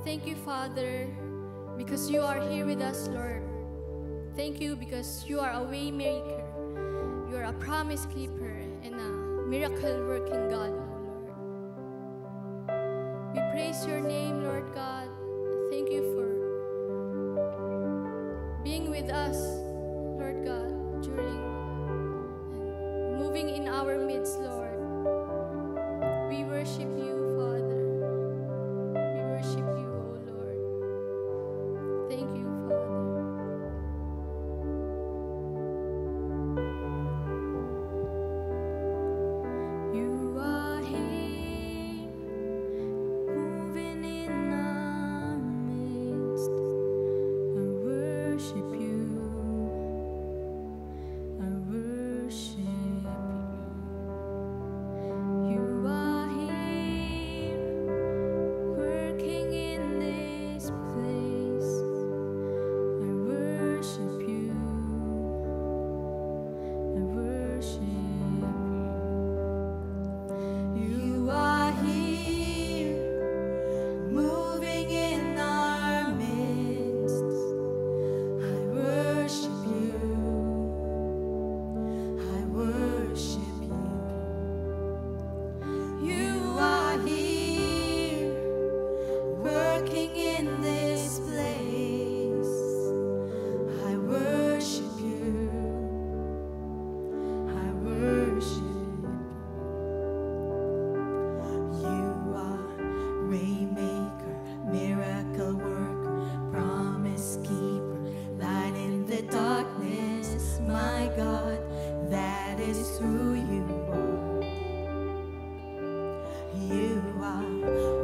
Thank you, Father, because you are here with us, Lord. Thank you because you are a way maker. You are a promise keeper and a miracle working God, oh Lord. We praise your name, Lord God. Thank you for being with us, Lord God, during and moving in our midst, Lord. We worship you, Father. We worship you, oh Lord. Thank you, Father. You are here, moving in our midst. I worship you. I worship you. You are here, working in this place. I worship you. I worship you. You are here, moving in our midst. I worship you. I worship you. You are here, working in this place. I worship you. I worship you. You are Waymaker, miracle worker, promise keeper, light in the darkness. My God, that is who you are. You are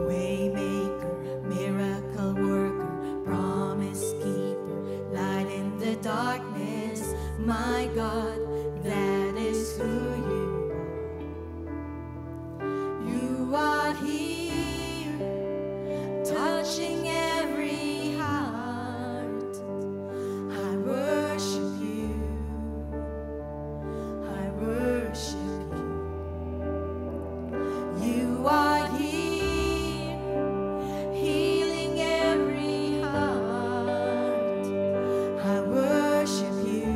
Waymaker, miracle worker, promise keeper, light in the darkness. My God, that is who you are. You are here, touching every heart. I worship you. I worship you. You are here, healing every heart. I worship you.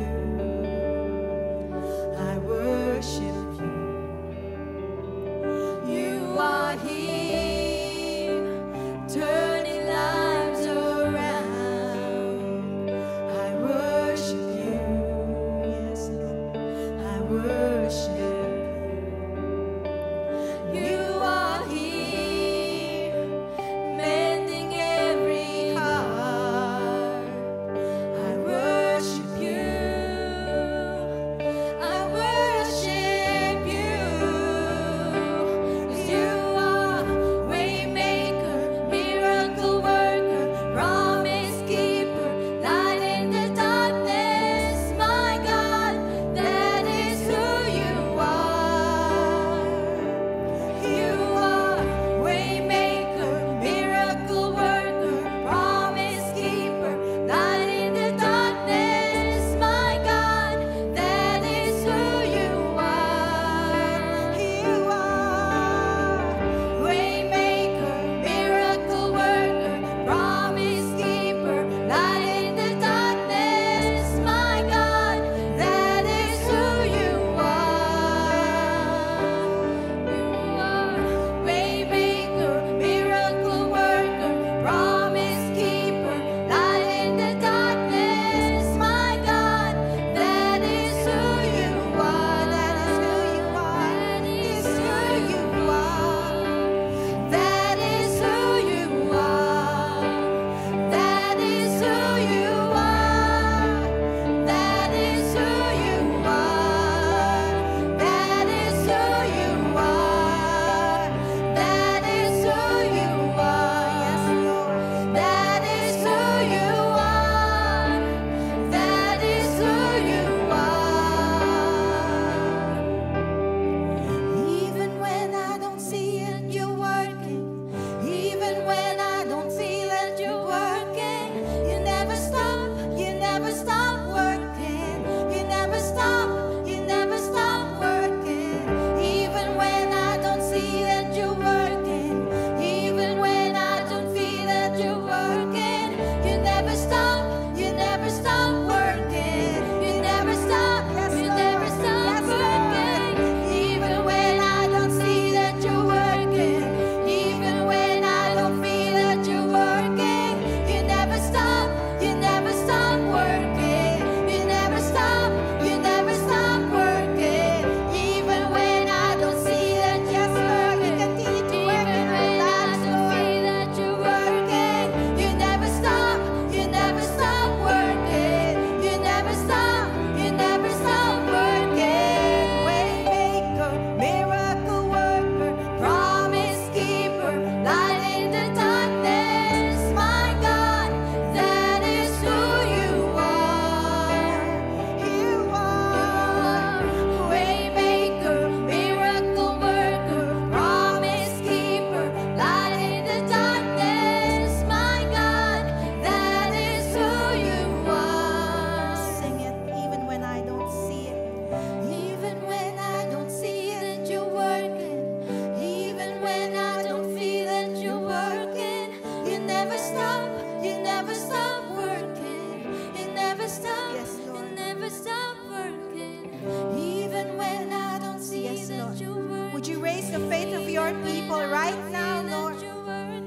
raise the faith of your people right now, Lord.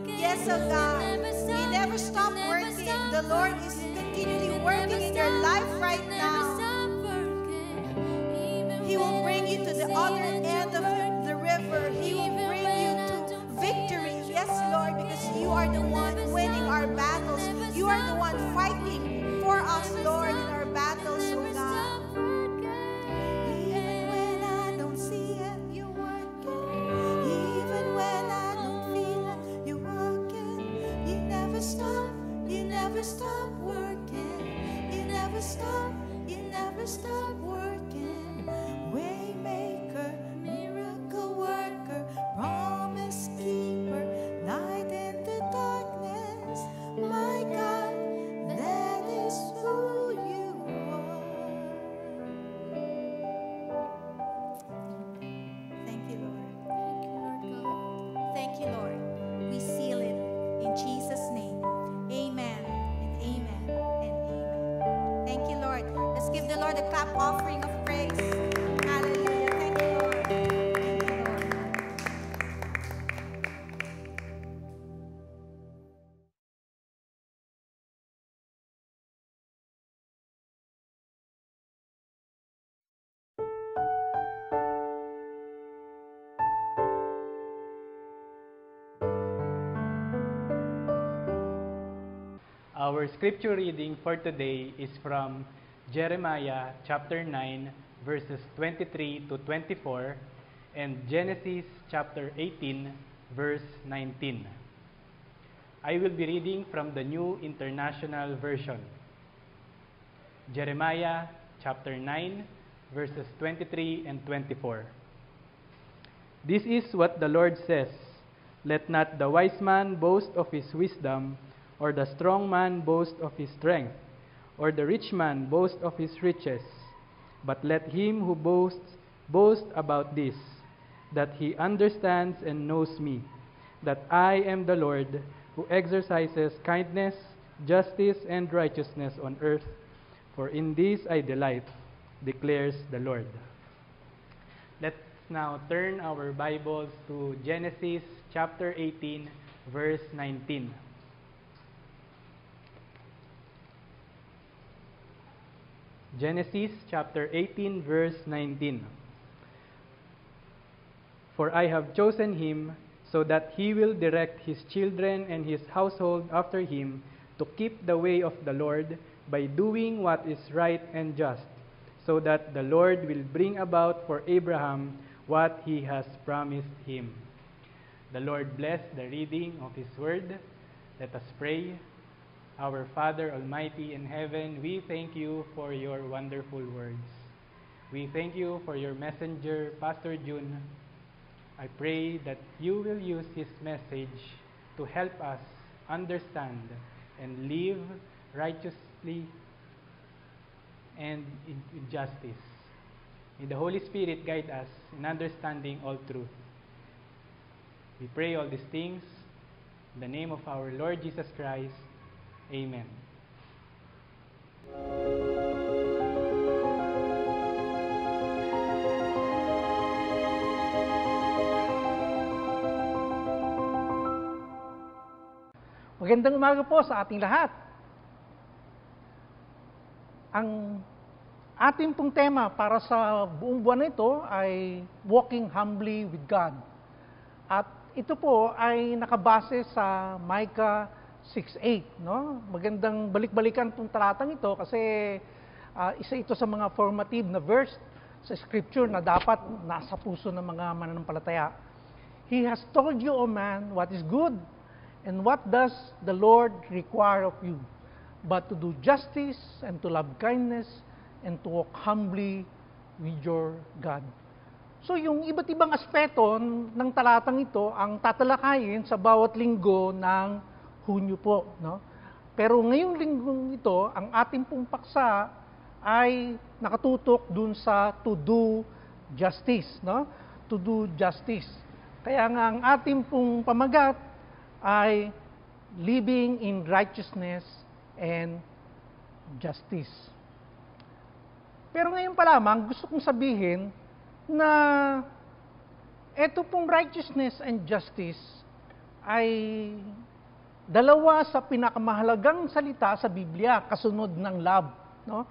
Yes, oh God. You never stop working. The Lord is continually working in your life right now. He will bring you to the other end of the river. He will bring you to victory. Yes, Lord, because you are the one winning our battles. You are the one fighting for us, Lord, in our battles, oh God. Even when I don't see it, you're working. Even when I don't feel it, you're working. You never stop working. You never stop working. Waymaker, miracle worker, promise keeper, light in the darkness. My God, that is who you are. Thank you, Lord. Thank you, Lord. We seal it in Jesus' name. Amen and amen and amen. Thank you, Lord. Let's give the Lord a clap offering of praise. Hallelujah. Thank you, Lord. Thank you, Lord. Our scripture reading for today is from Jeremiah chapter 9 verses 23 to 24 and Genesis chapter 18 verse 19. I will be reading from the New International Version. Jeremiah chapter 9 verses 23 and 24. This is what the Lord says, "Let not the wise man boast of his wisdom, or the strong man boast of his strength, or the rich man boast of his riches. But let him who boasts boast about this, that he understands and knows me, that I am the Lord, who exercises kindness, justice, and righteousness on earth. For in this I delight, declares the Lord." Let's now turn our Bibles to Genesis chapter 18, verse 19. Genesis chapter 18, verse 19. "For I have chosen him, so that he will direct his children and his household after him, to keep the way of the Lord by doing what is right and just, so that the Lord will bring about for Abraham what he has promised him." The Lord bless the reading of his word. Let us pray. Our Father Almighty in heaven, we thank you for your wonderful words. We thank you for your messenger, Pastor June. I pray that you will use his message to help us understand and live righteously and in justice. May the Holy Spirit guide us in understanding all truth. We pray all these things in the name of our Lord Jesus Christ. Amen. Magandang umaga po sa ating lahat. Ang ating pong tema para sa buong buwan na ito ay Walking Humbly with God. At ito po ay nakabase sa Micah 6:8, no? Magandang balik-balikan itong talatang ito kasi isa ito sa mga formative na verse sa scripture na dapat nasa puso ng mga mananampalataya. "He has told you, O man, what is good, and what does the Lord require of you, but to do justice and to love kindness and to walk humbly with your God." So yung iba't ibang aspeto ng talatang ito ang tatalakayin sa bawat linggo ng Hunyo po, no? Pero ngayong linggong ito, ang ating pong paksa ay nakatutok dun sa to do justice, no? To do justice. Kaya nga ang ating pong pamagat ay living in righteousness and justice. Pero ngayon pa lamang, gusto kong sabihin na Ito pong righteousness and justice ay dalawa sa pinakamahalagang salita sa Biblia, kasunod ng love. No?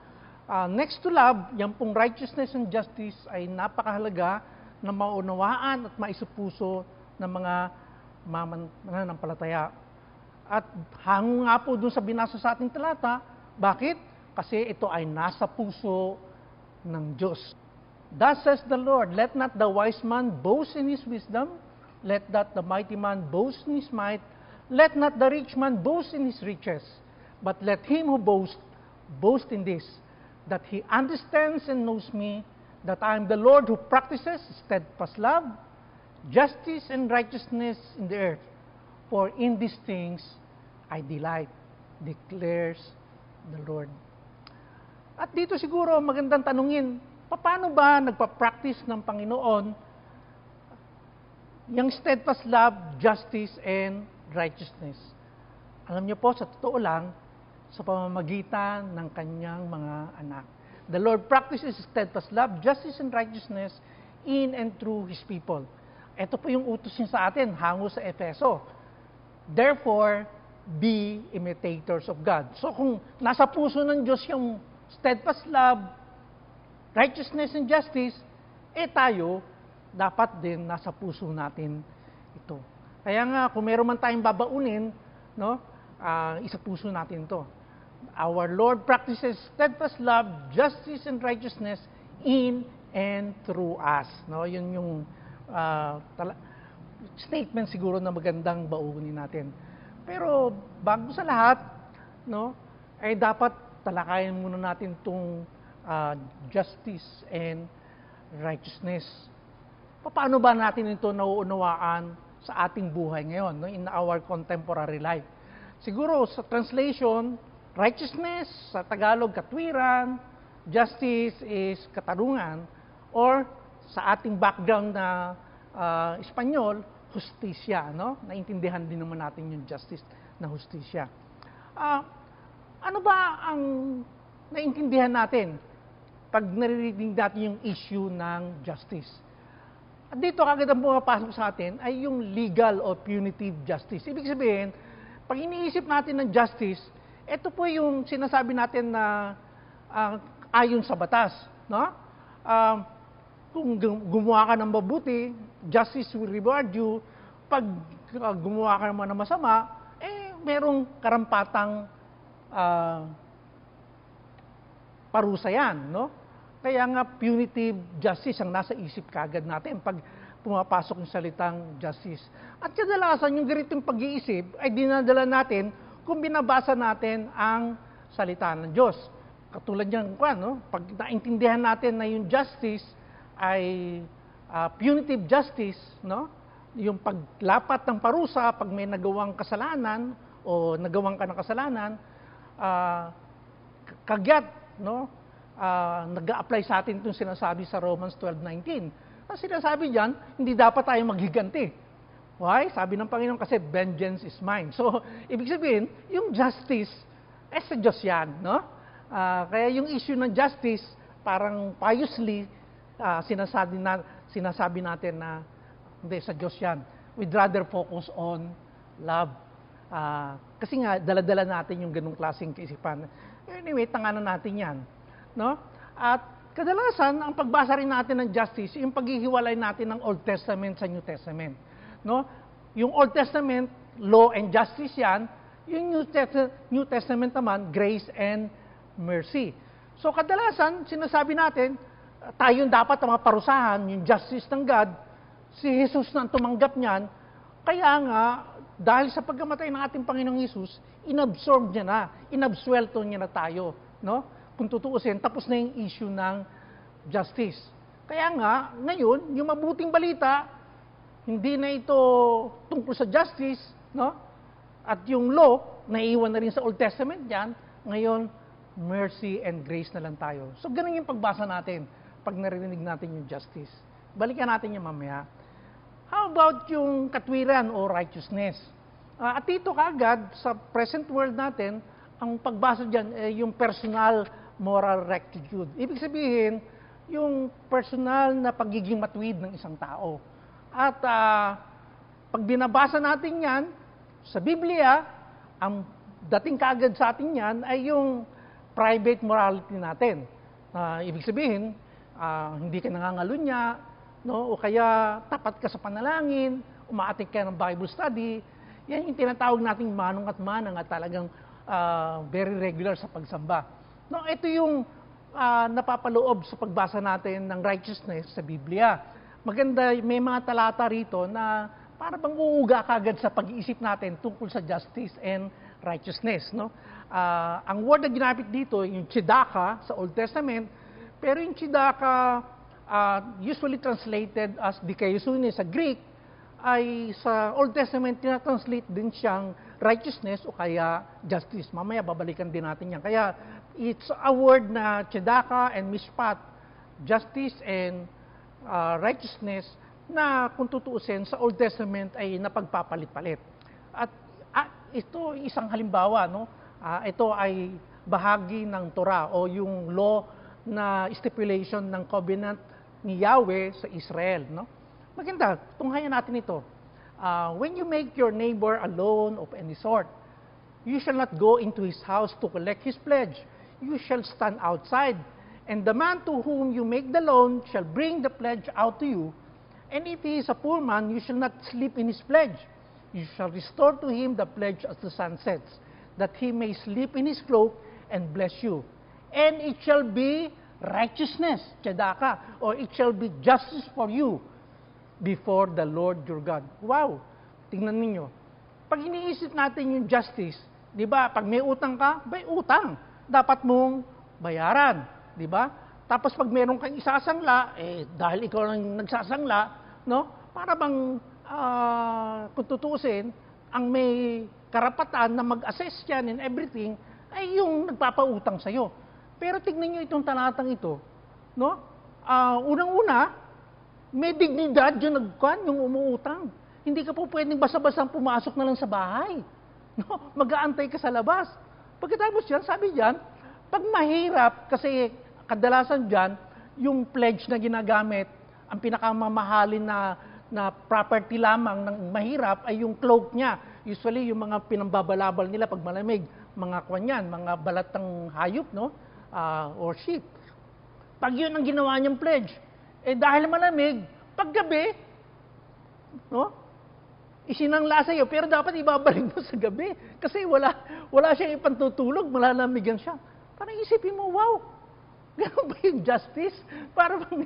Next to love, yan pong righteousness and justice ay napakahalaga na maunawaan at maisupuso ng mga mananampalataya. At hango nga po dun sa binasa sa ating talata, bakit? Kasi ito ay nasa puso ng Diyos. Thus says the Lord, let not the wise man boast in his wisdom, let not the mighty man boast in his might, let not the rich man boast in his riches, but let him who boasts, boast in this, that he understands and knows me, that I am the Lord who practices steadfast love, justice and righteousness in the earth. For in these things I delight, declares the Lord. At dito siguro magandang tanungin, paano ba nagpa-practice ng Panginoon yung steadfast love, justice, and righteousness? Alam niyo po, sa totoo lang, sa pamamagitan ng kanyang mga anak. The Lord practices steadfast love, justice, and righteousness in and through His people. Ito po yung utos niya sa atin, hango sa Efeso. Therefore, be imitators of God. So kung nasa puso ng Diyos yung steadfast love, righteousness, and justice, tayo, dapat din nasa puso natin ito. Kaya nga, kung meron man tayong babaunin, no, isa puso natin to. Our Lord practices steadfast love, justice, and righteousness in and through us. No, yun yung statement siguro na magandang baunin natin. Pero bago sa lahat, no, ay dapat talakayin muna natin itong justice and righteousness. Paano ba natin ito nauunawaan sa ating buhay ngayon, no, in our contemporary life? Siguro sa translation, righteousness, sa Tagalog, katwiran, justice is katarungan, or sa ating background na Espanyol, justisya, no? Naintindihan din naman natin yung justice na justisya. Ano ba ang naintindihan natin pag naririnig natin yung issue ng justice? At dito kagad ang pumapasok sa atin ay yung legal or punitive justice. Ibig sabihin, pag iniisip natin ng justice, ito po yung sinasabi natin na ayon sa batas, no? Kung gumawa ka ng mabuti, justice will reward you. Pag gumawa ka naman ng masama, merong karampatang parusa yan, no? Kaya nga punitive justice ang nasa isip kagad natin pag pumapasok yung salitang justice. At kadalasan yung ganitong pag-iisip ay dinadala natin kung binabasa natin ang salita ng Diyos. Katulad yan, no? Pag naintindihan natin na yung justice ay punitive justice, no? Yung paglapat ng parusa pag may nagawang kasalanan o nagawang ka ng kasalanan, kagyat, no? Nag-a-apply sa atin itong sinasabi sa Romans 12:19. Ang sinasabi diyan, hindi dapat tayo maghiganti. Why? Sabi ng Panginoon kasi vengeance is mine. So, ibig sabihin, yung justice, sa Diyos yan, no? Kaya yung issue ng justice, parang piously, sinasabi natin na hindi, sa Diyos yan. We'd rather focus on love. Kasi nga, dala-dala natin yung ganung klaseng kaisipan. Anyway, tanganan natin yan. No? At kadalasan, ang pagbasa rin natin ng justice, yung paghihiwalay natin ng Old Testament sa New Testament. No? Yung Old Testament, law and justice yan. Yung New Testament naman, grace and mercy. So kadalasan, sinasabi natin, tayong dapat ang mga parusahan, yung justice ng God, si Jesus na tumanggap niyan, kaya nga, dahil sa pagkamatay ng ating Panginoong Jesus, inabsorb niya na, inabsuelto niya na tayo, no? Kung tutuusin, tapos na yung issue ng justice. Kaya nga, ngayon, yung mabuting balita, hindi na ito tungkol sa justice, no? At yung law, naiiwan na rin sa Old Testament yan, ngayon, mercy and grace na lang tayo. So, ganun yung pagbasa natin pag naririnig natin yung justice. Balikan natin yung mamaya. How about yung katwiran o righteousness? At dito kaagad, sa present world natin, ang pagbasa dyan ay yung personal moral rectitude. Ibig sabihin, yung personal na pagiging matuwid ng isang tao. At pag binabasa natin yan sa Biblia, ang dating kaagad sa atin yan ay yung private morality natin. Ibig sabihin, hindi ka nangangalunya, no? O kaya tapat ka sa panalangin, umaatik ka ng Bible study. Yan yung tinatawag nating manong at manang at talagang very regular sa pagsamba. No, ito yung napapaloob sa pagbasa natin ng righteousness sa Biblia. Maganda, may mga talata rito na para bang uuga kagad sa pag-iisip natin tungkol sa justice and righteousness. No? Ang word na ginamit dito, yung tzedakah sa Old Testament, pero yung tzedakah usually translated as dikaiosune sa Greek, ay sa Old Testament tinatranslate din siyang righteousness o kaya justice. Mamaya babalikan din natin yan. Kaya it's a word na tzedakah and mishpat, justice and righteousness, na kung tutuusin sa Old Testament ay napagpapalit-palit. At ito isang halimbawa, no? Ito ay bahagi ng Torah o yung law na stipulation ng covenant ni Yahweh sa Israel, no? Maganda, tunghayan natin ito. When you make your neighbor a loan of any sort, you shall not go into his house to collect his pledge. You shall stand outside, and the man to whom you make the loan shall bring the pledge out to you. And if he is a poor man, you shall not sleep in his pledge. You shall restore to him the pledge as the sun sets, that he may sleep in his cloak and bless you. And it shall be righteousness, tzedakah, or it shall be justice for you before the Lord your God. Wow! Tingnan ninyo. Pag iniisip natin yung justice, di ba, pag may utang ka, may utang. Dapat mong bayaran. Di ba? Tapos pag meron kang isasangla, dahil ikaw ang nagsasangla, no? Para bang, kung tutusin, ang may karapatan na mag-assess yan and everything, ay yung nagpapautang sa'yo. Pero tignan nyo itong talatang ito, no? Unang-una, may dignidad yung yung umuutang. Hindi ka po pwedeng basta-basta pumasok na lang sa bahay. No? Mag-aantay ka sa labas. Pagkatapos yan, sabi dyan, pag mahirap, kasi kadalasan dyan, yung pledge na ginagamit, ang pinakamamahalin na property lamang ng mahirap ay yung cloak niya. Usually, yung mga pinambabalabal nila pag malamig, mga kwanyan, mga balat ng hayop, no? Or sheep. Pag yun ang ginawa niyang pledge, dahil malamig, paggabi, no? Isinangla sa'yo, pero dapat ibabalik mo sa gabi. Kasi wala siyang ipantutulog, malalamigan siya. Parang isipin mo, wow, gano'n ba yung justice? Para bang,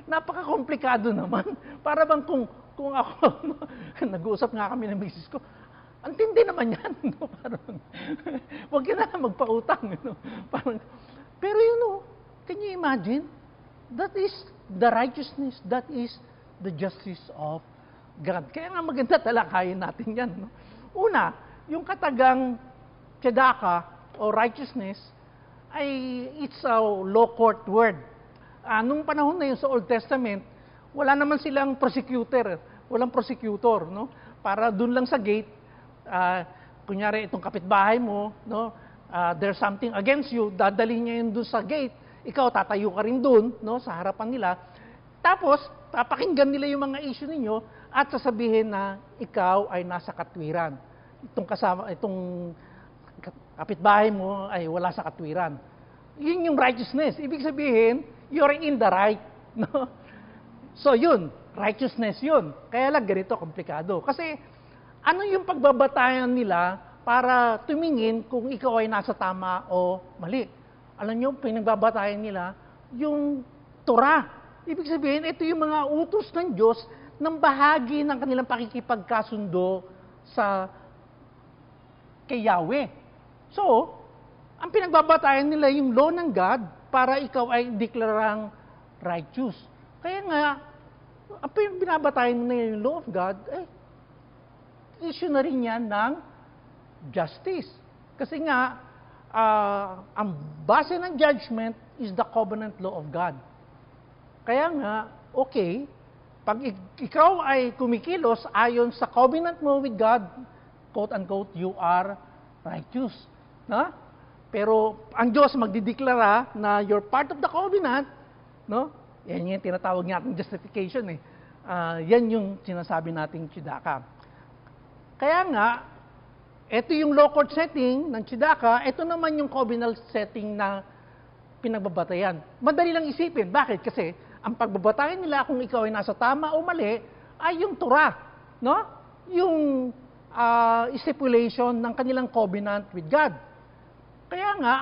napaka-komplikado naman. Para bang kung ako, nag-uusap nga kami ng misis ko, ang tindi naman yan. No? Parang, huwag ka na magpautang. No? Parang, pero can you imagine? That is the righteousness, that is the justice of God. Kaya nga maganda talakayin natin yan. No? Una, yung katagang tzedakah o righteousness, it's a law court word. Nung panahon na yun sa Old Testament, wala naman silang prosecutor. Walang prosecutor. No? Para dun lang sa gate, kunyari itong kapitbahay mo, no? There's something against you, dadalhin niya yun dun sa gate. Ikaw, tatayo ka rin dun, no, sa harapan nila. Tapos, papakinggan nila yung mga issue ninyo at sasabihin na ikaw ay nasa katwiran. Itong kapitbahay mo ay wala sa katwiran. Yun yung righteousness. Ibig sabihin, you're in the right. No? So yun, righteousness yun. Kaya lang ganito komplikado. Kasi ano yung pagbabatayan nila para tumingin kung ikaw ay nasa tama o mali? Alam nyo, pinagbabatayan nila yung Torah. Ibig sabihin, ito yung mga utos ng Diyos ng bahagi ng kanilang pakikipagkasundo kay Yahweh. So, ang pinagbabatayan nila yung law ng God para ikaw ay deklarang righteous. Kaya nga, ang binabatayan nila yung law of God, issue na rin yan ng justice. Kasi nga, ang base ng judgment is the covenant law of God. Kaya nga, okay, pag ikaw ay kumikilos ayon sa covenant mo with God, quote-unquote, you are righteous. No? Pero ang Diyos magdideklara na you're part of the covenant, no? Yan yung tinatawag natin justification. Yan yung sinasabi nating tsidaka. Kaya nga, ito yung law court setting ng tsidaka, ito naman yung covenal setting na pinagbabatayan. Madali lang isipin. Bakit? Kasi ang pagbabatayan nila kung ikaw ay nasa tama o mali ay yung Torah, no? Yung stipulation ng kanilang covenant with God. Kaya nga,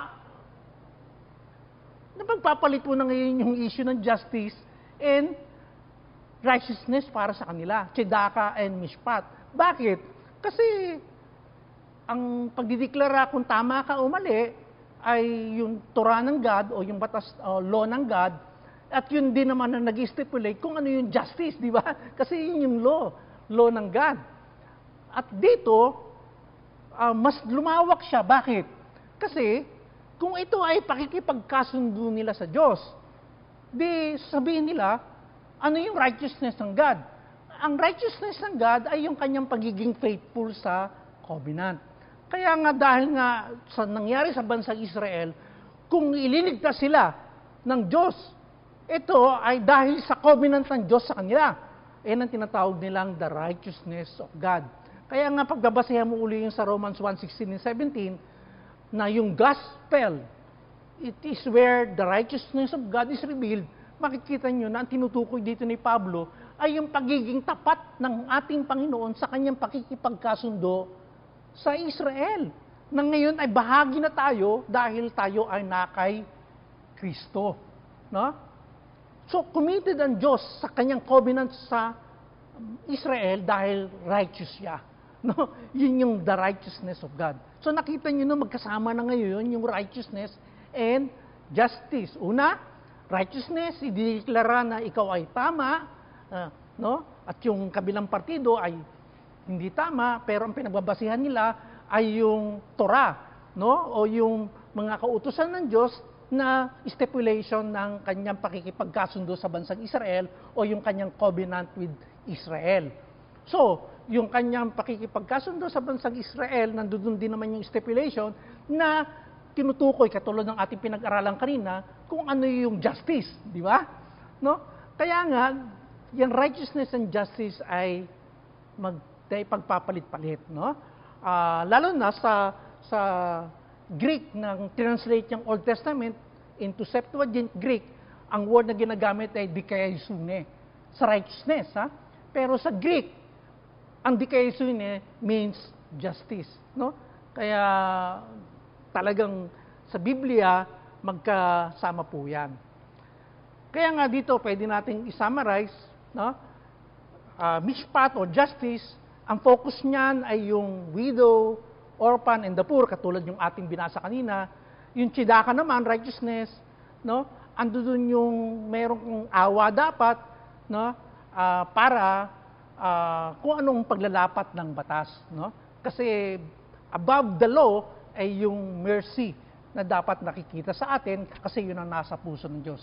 napagpapalit mo na ngayon yung issue ng justice and righteousness para sa kanila. Tzedakah and mishpat. Bakit? Kasi ang pagdideklara kung tama ka o mali ay yung Torah ng God o yung batas o law ng God, at yun din naman na nag-stipulate kung ano yung justice, di ba? Kasi yun yung law ng God. At dito, mas lumawak siya. Bakit? Kasi kung ito ay pakikipagkasundo nila sa Diyos, di sabihin nila, ano yung righteousness ng God? Ang righteousness ng God ay yung kanyang pagiging faithful sa covenant. Kaya nga dahil nga sa nangyari sa bansang Israel, kung ililigtas sila ng Diyos, ito ay dahil sa covenant ng Diyos sa kanila. Yan ang tinatawag nilang the righteousness of God. Kaya nga pagbabasehan mo uli yung sa Romans 1:16 and 17, na yung gospel, it is where the righteousness of God is revealed. Makikita nyo na ang tinutukoy dito ni Pablo ay yung pagiging tapat ng ating Panginoon sa kanyang pakikipagkasundo sa Israel. Na ngayon ay bahagi na tayo dahil tayo ay nakay Kristo. No? So, committed ang Diyos sa kanyang covenant sa Israel dahil righteous siya. No? Yun yung the righteousness of God. So, nakita nyo na magkasama na ngayon yung righteousness and justice. Una, righteousness, idideklara na ikaw ay tama, no? At yung kabilang partido ay hindi tama, pero ang pinagbabasihan nila ay yung Torah, no? O yung mga kautusan ng Diyos na stipulation ng kanyang pakikipagkasundo sa bansang Israel o yung kanyang covenant with Israel. So, yung kanyang pakikipagkasundo sa bansang Israel, nandoon din naman yung stipulation na tinutukoy, katulad ng ating pinag-aralan kanina, kung ano yung justice, di ba? No? Kaya nga, yung righteousness and justice ay pagpapalit-palit, no? Lalo na sa Greek ng translate yung Old Testament into Septuagint Greek, ang word na ginagamit ay dikaiosyne, sa righteousness, ha? Pero sa Greek, ang dikaiosyne means justice, no? Kaya talagang sa Biblia, magkasama po yan. Kaya nga dito, pwede nating i-summarize, no? Mishpat o justice, ang focus niyan ay yung widow, orphan, and the poor, katulad yung ating binasa kanina. Yung tzedakah naman, righteousness, no? Ando dun yung merong awa dapat, no? Para kung anong paglalapat ng batas, no? Kasi above the law ay yung mercy na dapat nakikita sa atin kasi yun ang nasa puso ng Diyos.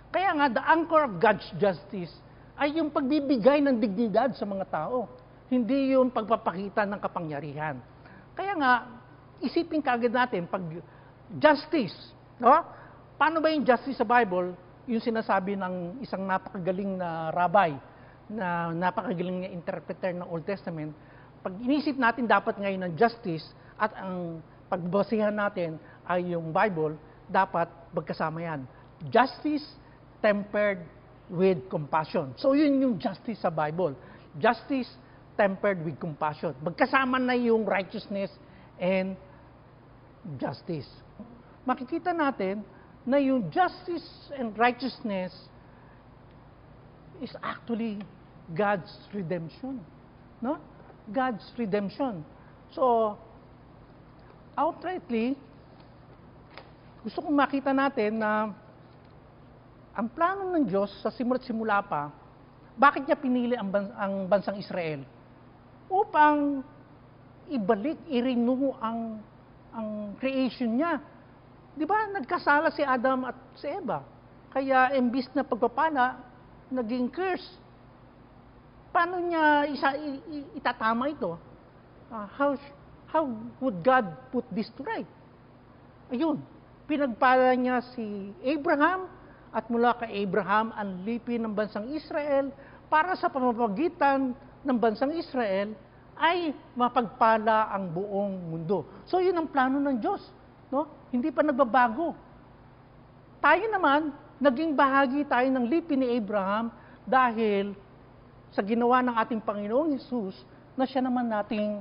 Kaya nga, the anchor of God's justice ay yung pagbibigay ng dignidad sa mga tao, hindi yung pagpapakita ng kapangyarihan. Kaya nga, isipin kaagad natin, pag justice, no? Paano ba yung justice sa Bible? Yung sinasabi ng isang napakagaling na rabbi, na napakagaling na interpreter ng Old Testament, pag inisip natin dapat ngayon ng justice at ang pagbasihan natin ay yung Bible, dapat magkasama yan. Justice tempered with compassion. So yun yung justice sa Bible. Justice tempered with compassion. Magkasama na yung righteousness and justice. Makikita natin na yung justice and righteousness is actually God's redemption. No? God's redemption. So, outrightly, gusto kong makita natin na ang plano ng Diyos sa simula't simula pa, bakit niya pinili ang bansang Israel? Upang ibalik, i-renew ang creation niya. Di ba, nagkasala si Adam at si Eva. Kaya, imbis na pagpapala, naging curse. Paano niya itatama ito? How would God put this to right? Ayun, pinagpala niya si Abraham, at mula kay Abraham, ang lipi ng bansang Israel, para sa pamamagitan ng bansang Israel ay mapagpala ang buong mundo. So yun ang plano ng Diyos, no? Hindi pa nagbabago. Tayo naman, naging bahagi tayo ng lipi ni Abraham dahil sa ginawa ng ating Panginoong Hesus na siya naman nating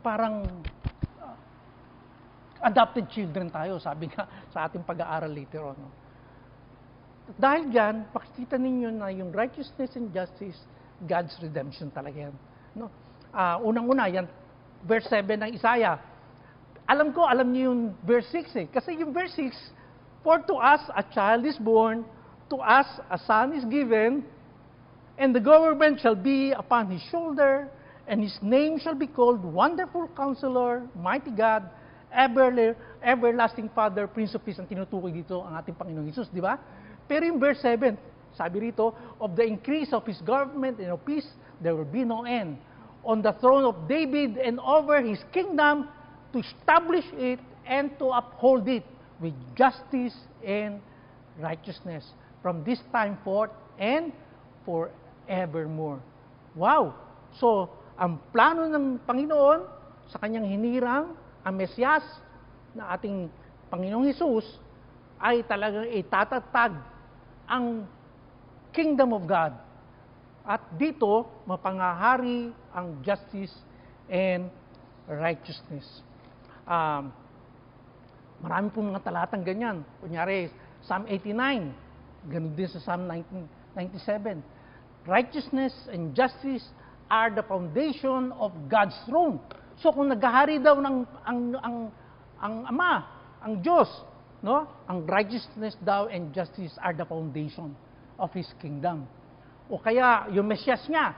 parang adopted children tayo, sabi nga sa ating pag-aaral later on. No? Dahil dyan, pakikita ninyo na yung righteousness and justice, God's redemption talaga yan. No? Unang-una, yan, verse 7 ng Isaiah. Alam niyo yung verse 6 eh. Kasi yung verse 6, for to us a child is born, to us a son is given, and the government shall be upon his shoulder, and his name shall be called Wonderful Counselor, Mighty God, Everlasting Father, Prince of Peace. Ang tinutukoy dito ang ating Panginoong Hesus, di ba? Pero yung verse 7, sabi rito, of the increase of his government and of peace, there will be no end. On the throne of David and over his kingdom, to establish it and to uphold it with justice and righteousness from this time forth and forevermore. Wow! So, ang plano ng Panginoon sa kanyang hinirang, ang Mesyas na ating Panginoong Hesus, ay talagang itatatag ang Kingdom of God. At dito, mapangahari ang justice and righteousness. Marami pong mga talatang ganyan. Kunyari, Psalm 89, ganun din sa Psalm 97. Righteousness and justice are the foundation of God's throne. So kung naghahari daw ng ang Ama, ang Diyos, no? Ang righteousness daw and justice are the foundation of His kingdom. O kaya yung Mesyas niya,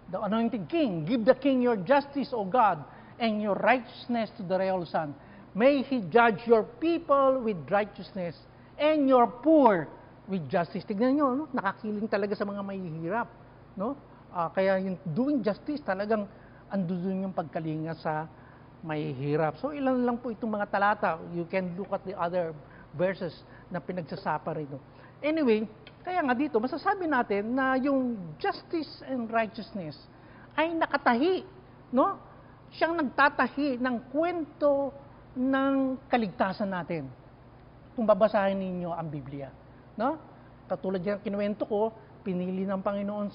the anointed King, give the King your justice, O God, and your righteousness to the royal Son. May He judge your people with righteousness and your poor with justice. Tignan nyo, no? Nakakiling talaga sa mga mahihirap. No? Kaya yung doing justice, talagang andun yung pagkalinga sa mahihirap. So ilan lang po itong mga talata. You can look at the other verses na pinagsasapa rito. Anyway, kaya nga dito, masasabi natin na yung justice and righteousness ay nakatahi, no? Siyang nagtatahi ng kwento ng kaligtasan natin. Kung babasahin ninyo ang Biblia, no? Katulad yan kinuwento ko, pinili ng Panginoon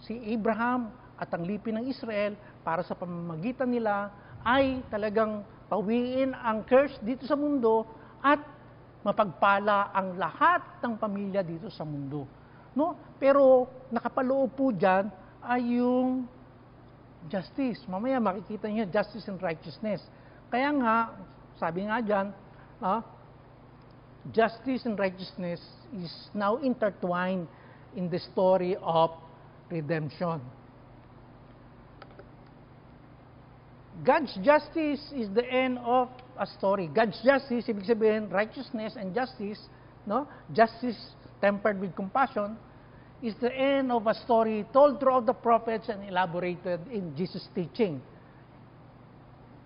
si Abraham at ang lipi ng Israel para sa pamamagitan nila ay talagang pawiin ang curse dito sa mundo at mapagpala ang lahat ng pamilya dito sa mundo. No? Pero nakapaloob po dyan ay yung justice. Mamaya makikita niyo justice and righteousness. Kaya nga, sabi nga dyan, justice and righteousness is now intertwined in the story of redemption. God's justice is the end of a story. God's justice, ibig sabihin, righteousness and justice, no? Justice tempered with compassion, is the end of a story told throughout the prophets and elaborated in Jesus' teaching.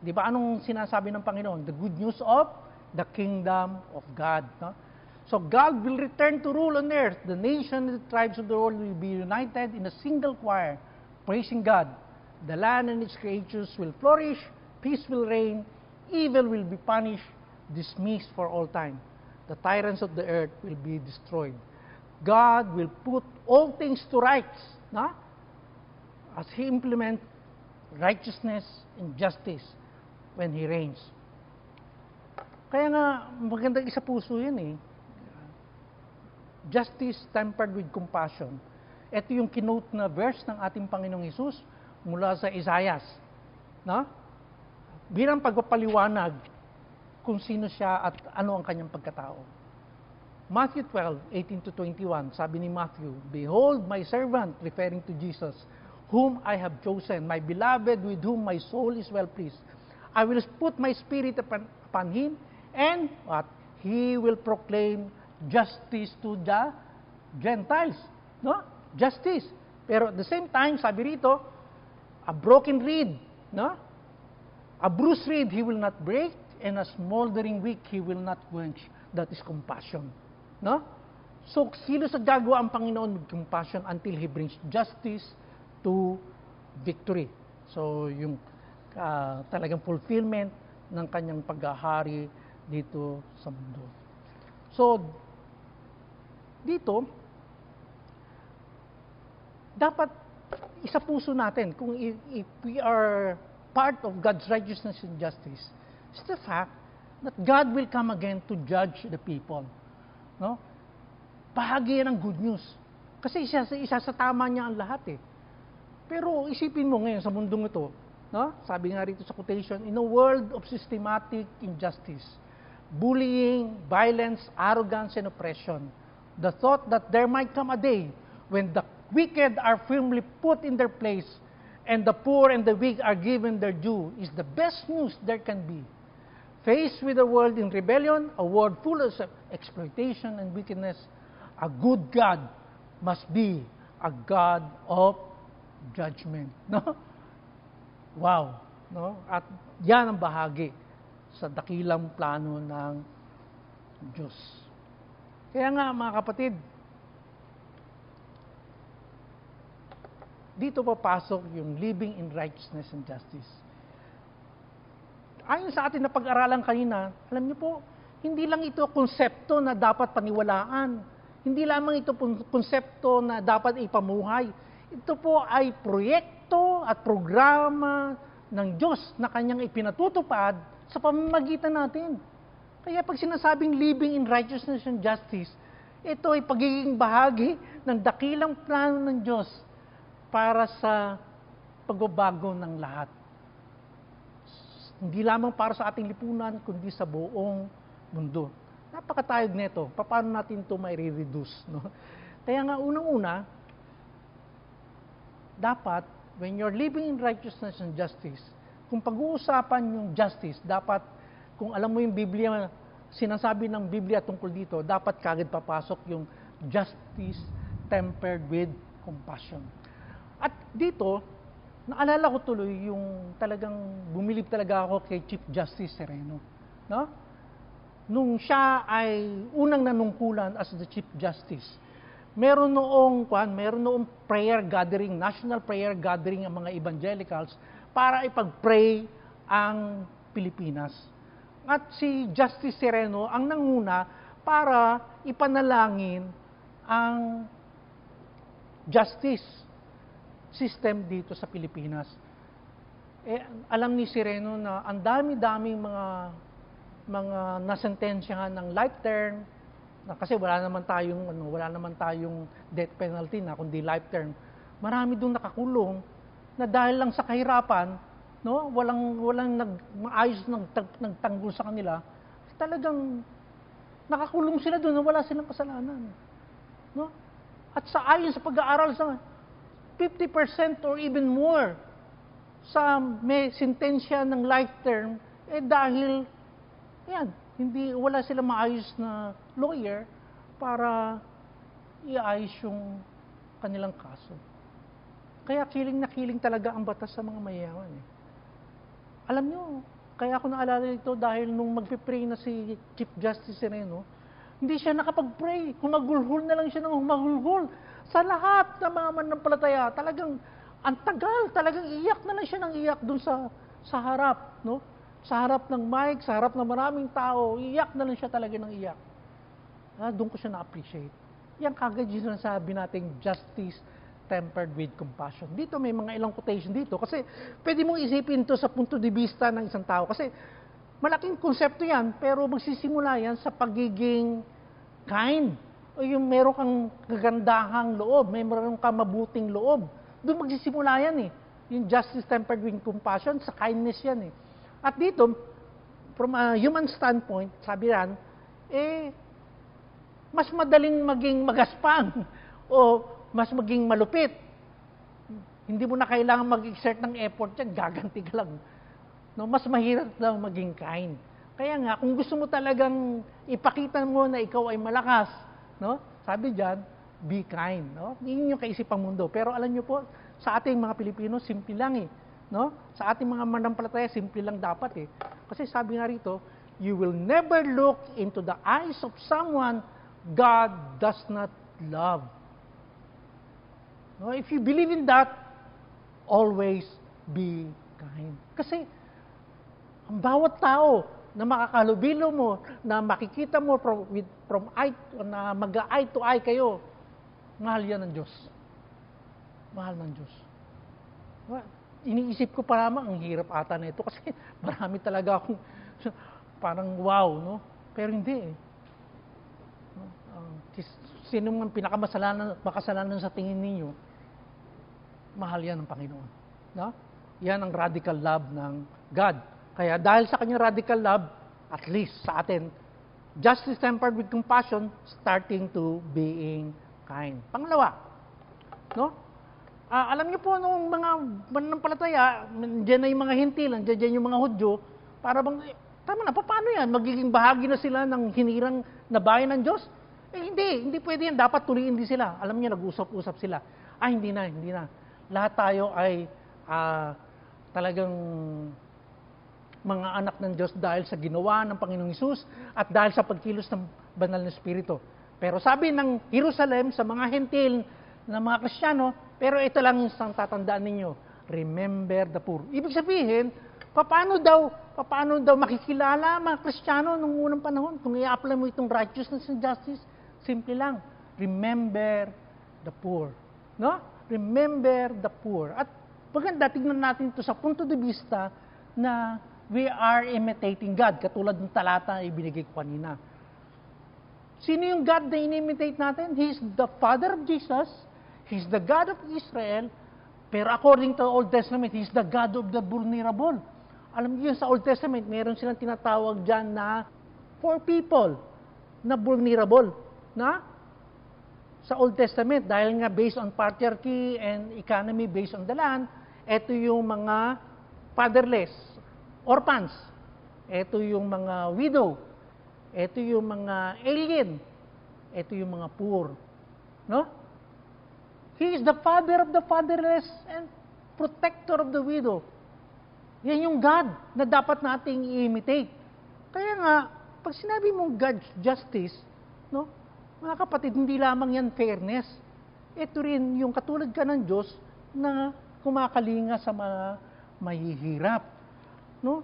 Di ba anong sinasabi ng Panginoon? The good news of the kingdom of God. No? So God will return to rule on earth. The nation and the tribes of the world will be united in a single choir, praising God. The land and its creatures will flourish, peace will reign, evil will be punished, dismissed for all time. The tyrants of the earth will be destroyed. God will put all things to rights, no? As He implements righteousness and justice when He reigns. Kaya nga, magandang isa puso yun eh. Justice tempered with compassion. Ito yung kinote na verse ng ating Panginoong Hesus mula sa Isaiah, no? Bilang pagpapaliwanag kung sino siya at ano ang kanyang pagkatao. Matthew 12:18-21, sabi ni Matthew, "Behold my servant," referring to Jesus, "whom I have chosen, my beloved, with whom my soul is well pleased. I will put my spirit upon him, and what? He will proclaim justice to the Gentiles." No? Justice. Pero at the same time, sabi rito, a broken reed, no? A bruised reed he will not break, and a smoldering wick he will not quench. That is compassion. No? So, kilos at gagawa ang Panginoon with compassion until He brings justice to victory. So, yung talagang fulfillment ng kanyang paghahari dito sa mundo. So, dito, dapat isa puso natin kung if we are part of God's righteousness and justice, is the fact that God will come again to judge the people. No? Bahagi yan ng good news. Kasi isa sa tama niya ang lahat eh. Pero isipin mo ngayon sa mundong ito, no? Sabi nga rito sa quotation, in a world of systematic injustice, bullying, violence, arrogance, and oppression, the thought that there might come a day when the wicked are firmly put in their place and the poor and the weak are given their due is the best news there can be. Faced with a world in rebellion, a world full of exploitation and wickedness, a good God must be a God of judgment. No? Wow. No? At yan ang bahagi sa dakilang plano ng Diyos. Kaya nga mga kapatid, dito papasok yung living in righteousness and justice. Ayon sa atin na pag-aralan kanina, alam niyo po, hindi lang ito konsepto na dapat paniwalaan. Hindi lamang ito konsepto na dapat ipamuhay. Ito po ay proyekto at programa ng Diyos na kanyang ipinatutupad sa pamamagitan natin. Kaya pag sinasabing living in righteousness and justice, ito ay pagiging bahagi ng dakilang plano ng Diyos para sa pagbabago ng lahat. Hindi lamang para sa ating lipunan, kundi sa buong mundo. Napakatayog nito. Paano natin ito mai-reduce? No? Kaya nga, unang-una, dapat, when you're living in righteousness and justice, kung pag-uusapan yung justice, dapat, kung alam mo yung Biblia, sinasabi ng Biblia tungkol dito, dapat kagad papasok yung justice tempered with compassion. At dito, naalala ko tuloy yung talagang bumilib talaga ako kay Chief Justice Sereno. No? Nung siya ay unang nanungkulan as the Chief Justice, meron noong prayer gathering, national prayer gathering ang mga evangelicals para ipag-pray ang Pilipinas. At si Justice Sereno ang nanguna para ipanalangin ang justice system dito sa Pilipinas. Alam ni Sereno na ang dami-daming mga nasentensyahan ng life term, na kasi wala naman tayong death penalty na kundi life term. Marami doon nakakulong na dahil lang sa kahirapan, no, walang maayos nagtanggol sa kanila. Talagang nakakulong sila doon na wala silang kasalanan. No? At ayon sa pag-aaral sa 50% or even more sa may sentensya ng life term, dahil wala silang maayos na lawyer para iayos yung kanilang kaso. Kaya kiling na kiling talaga ang batas sa mga mayayaman. Alam nyo, kaya ako naalala ito dahil nung magpipray na si Chief Justice Sereno, hindi siya nakapag-pray. Humagulhol na lang siya ng humagulhol. Sa lahat ng mga mananampalataya, talagang ang tagal, talagang iyak na lang siya ng iyak dun sa harap, no? Sa harap ng mic, sa harap ng maraming tao, iyak na lang siya talaga ng iyak. Doon ko siya na-appreciate. Yan kagad yung sinasabi nating justice tempered with compassion. Dito may mga ilang quotation dito kasi pwede mong isipin ito sa punto de vista ng isang tao kasi malaking konsepto yan pero magsisimula yan sa pagiging kind o yung meron kang kagandahang loob, meron kang mabuting loob. Doon magsisimula yan eh. Yung justice tempered with compassion, sa kindness yan eh. At dito, from a human standpoint, sabi yan, mas madaling maging magaspang o mas maging malupit. Hindi mo na kailangan mag-exert ng effort yan, gaganti ka lang. No, mas mahirap lang maging kind. Kaya nga, kung gusto mo talagang ipakita mo na ikaw ay malakas, no? Sabi diyan, be kind, no? Yun yung kaisipang mundo. Pero alam niyo po, sa ating mga Pilipino, simple lang eh. No? Sa ating mga mananampalataya, simple lang dapat eh. Kasi sabi nga rito, you will never look into the eyes of someone God does not love. No, if you believe in that, always be kind. Kasi ang bawat tao na makakalubilo mo, na makikita mo na mag-eye to eye kayo, mahal yan ng Diyos. Mahal ng Diyos. Iniisip ko pa naman, ang hirap ata na ito kasi marami talaga akong parang wow, no? Pero hindi eh. Sino man makasalanan sa tingin ninyo, mahal yan ng Panginoon. No? Yan ang radical love ng God. Kaya dahil sa kanyang radical love, at least sa atin, justice tempered with compassion, starting to being kind. Pangalawa, no? Alam niyo po, nung mga mananampalataya, dyan na yung mga hintil, dyan yung mga Hudyo, para bang, tama na, paano yan? Magiging bahagi na sila ng hinirang na bayan ng Diyos? Hindi pwede yan. Dapat tuloy din sila. Alam niyo, nag-usap-usap sila. Hindi na. Lahat tayo ay talagang mga anak ng Diyos dahil sa ginawa ng Panginoong Hesus at dahil sa pagkilos ng banal na Espiritu. Pero sabi ng Jerusalem sa mga hentil na mga Kristiyano, pero ito lang isang tatandaan ninyo, remember the poor. Ibig sabihin, paano daw makikilala mga Kristiyano nung unang panahon kung i-apply mo itong righteousness and justice? Simple lang, remember the poor. No? Remember the poor. At maganda, tignan natin ito sa punto de vista na we are imitating God, katulad ng talata na ibinigay ko kanina. Sino yung God na in-imitate natin? He's the Father of Jesus, He's the God of Israel, pero according to the Old Testament, He's the God of the vulnerable. Alam niyo sa Old Testament, meron silang tinatawag dyan na for people na vulnerable. Na? Sa Old Testament, dahil nga based on patriarchy and economy based on the land, ito yung mga fatherless, orphans, ito yung mga widow, ito yung mga alien, ito yung mga poor. No? He is the father of the fatherless and protector of the widow. Yan yung God na dapat nating i-imitate. Kaya nga, pag sinabi mong God's justice, no? Mga kapatid, hindi lamang yan fairness. Ito rin yung katulad ka ng Diyos na kumakalinga sa mga mahihirap. No?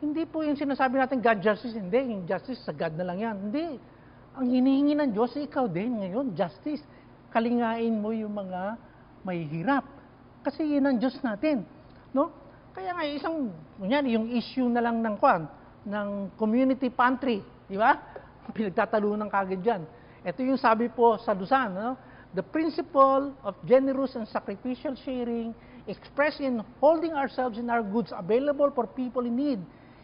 Hindi po yung sinasabi natin God justice, hindi. Yung justice sa God na lang yan. Hindi. Ang hinihingi ng Diyos, ikaw din ngayon, justice. Kalingain mo yung mga mahihirap. Kasi yun ang Diyos natin. No? Kaya nga, yung issue na lang ng community pantry. Di ba? Pinagtatalunan kagad dyan. Ito yung sabi po sa Luzon, no? The principle of generous and sacrificial sharing expressed in holding ourselves and our goods available for people in need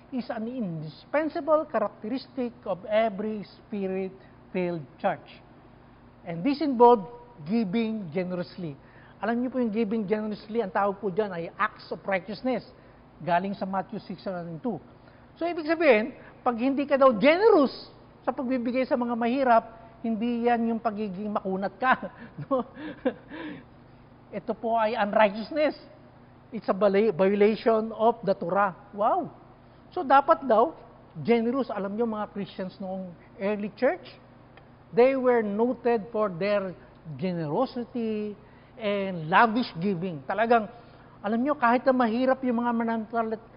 is an indispensable characteristic of every Spirit-filled church. And this involves giving generously. Alam niyo po yung giving generously, ang tawag po dyan ay acts of righteousness, galing sa Matthew 6:2. So, ibig sabihin, pag hindi ka daw generous sa pagbibigay sa mga mahirap, hindi yan yung pagiging makunat ka. No? Ito po ay unrighteousness. It's a violation of the Torah. Wow! So dapat daw, generous. Alam nyo mga Christians noong early church, they were noted for their generosity and lavish giving. Talagang, alam nyo, kahit na mahirap yung mga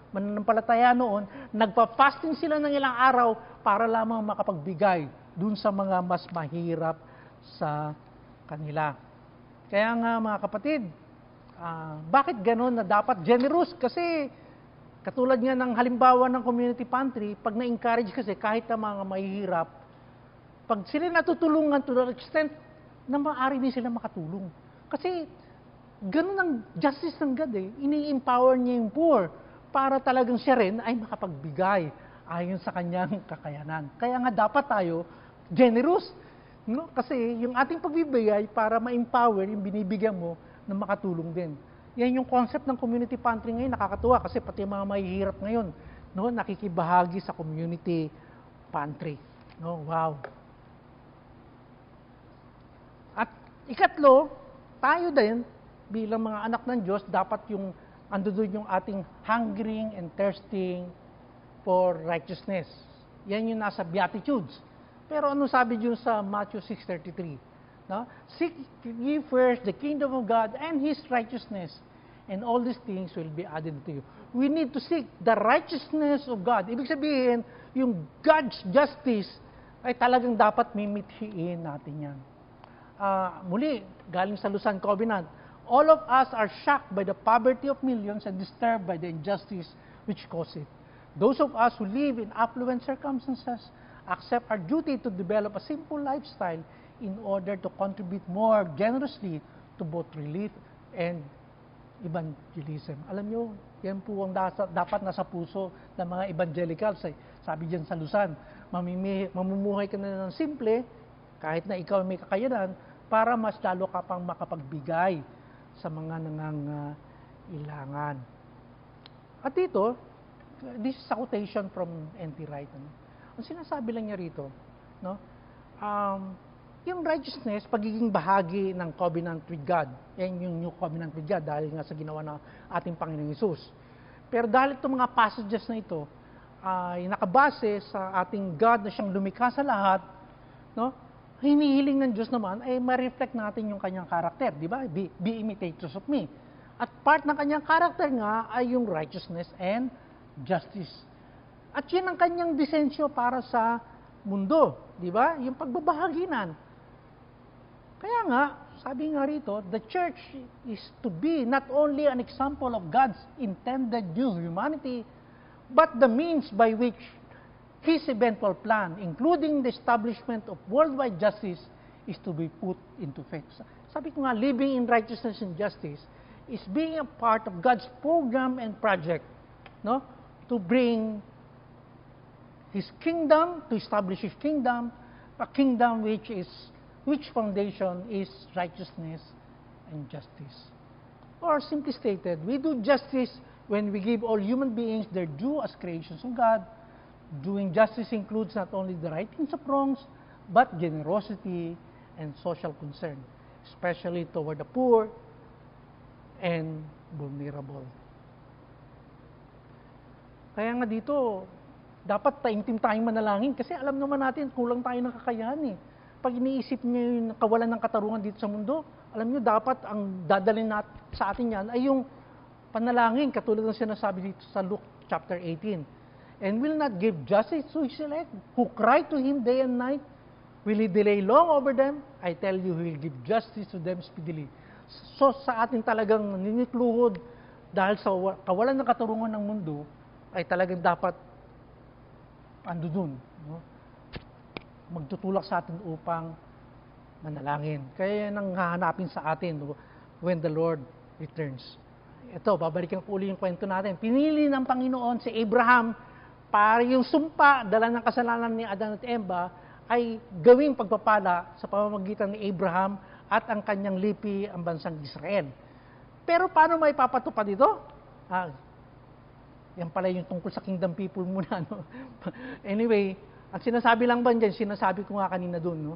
mananampalataya noon, nagpa-fasting sila ng ilang araw para lamang makapagbigay dun sa mga mas mahirap sa kanila. Kaya nga mga kapatid, bakit gano'n na dapat generous? Kasi katulad nga ng halimbawa ng community pantry, pag na-encourage kasi kahit na mga mahihirap, pag sila natutulungan to the extent na maaari din sila makatulong. Kasi gano'n ang justice ng God eh. Ini-empower niya yung poor para talagang siya rin ay makapagbigay ayon sa kanyang kakayanan. Kaya nga dapat tayo generous. No? Kasi yung ating pagbibigay para ma-empower yung binibigyan mo na makatulong din. Yan yung concept ng community pantry ngayon, nakakatuwa kasi pati mga mahihirap ngayon, no, nakikibahagi sa community pantry. No, wow. At ikatlo, tayo din bilang mga anak ng Diyos, dapat yung andun yung ating hungering and thirsting for righteousness. Yan yung nasa Beatitudes. Pero ano sabi dyan sa Matthew 6:33? No? Seek ye first the kingdom of God and His righteousness, and all these things will be added to you. We need to seek the righteousness of God. Ibig sabihin, yung God's justice ay talagang dapat mimithiin natin yan. Muli, galing sa Lausanne Covenant, all of us are shocked by the poverty of millions and disturbed by the injustice which cause it. Those of us who live in affluent circumstances accept our duty to develop a simple lifestyle in order to contribute more generously to both relief and evangelism. Alam nyo, yan po ang dapat nasa puso ng mga evangelicals. Sabi dyan sa Lausanne, mamumuhay ka na ng simple, kahit na ikaw may kakayanan, para mas lalo ka pang makapagbigay sa mga nangangailangan. At dito, this is a quotation from N.T. Wright. Ang sinasabi lang niya rito, no? Yung righteousness, pagiging bahagi ng covenant with God. Yan yung new covenant with God dahil nga sa ginawa ng ating Panginoong Hesus. Pero dahil itong mga passages na ito ay nakabase sa ating God na siyang lumikha sa lahat, no? Hinihiling ng Diyos naman ay ma-reflect natin yung kanyang karakter, di ba? Be imitators of me. At part ng kanyang karakter nga ay yung righteousness and justice. At yan ang kanyang disensyo para sa mundo, di ba? Yung pagbabahaginan. Kaya nga, sabi nga rito, the church is to be not only an example of God's intended new humanity, but the means by which His eventual plan, including the establishment of worldwide justice, is to be put into effect. Sabi ko nga, living in righteousness and justice is being a part of God's program and project, no? To bring His kingdom, to establish His kingdom, a kingdom which foundation is righteousness and justice. Or simply stated, we do justice when we give all human beings their due as creations of God. Doing justice includes not only the rightings of wrongs, but generosity and social concern, especially toward the poor and vulnerable. Kaya nga dito, dapat taimtim tayong manalangin kasi alam naman natin, kulang tayo ng kakayahan eh. Pag iniisip niyo yung kawalan ng katarungan dito sa mundo, alam niyo dapat ang dadalhin sa atin yan ay yung panalangin, katulad ng sinasabi dito sa Luke chapter 18. And will not give justice to his elect, who cry to him day and night. Will he delay long over them? I tell you, he will give justice to them speedily. So sa ating talagang ninikluhod, dahil sa kawalan ng katarungan ng mundo, ay talagang dapat ando dun, no? Magtutulak sa atin upang manalangin. Kaya yan ang hahanapin sa atin when the Lord returns. Ito, babalikan ko uli yung kwento natin. Pinili ng Panginoon si Abraham para yung sumpa, dala ng kasalanan ni Adan at Eva, ay gawing pagpapala sa pamamagitan ni Abraham at ang kanyang lipi, ang bansang Israel. Pero paano may papatupad ito? Yan pala yung tungkol sa kingdom people muna. No? Anyway, ang sinasabi lang ba dyan, sinasabi ko nga kanina dun, no?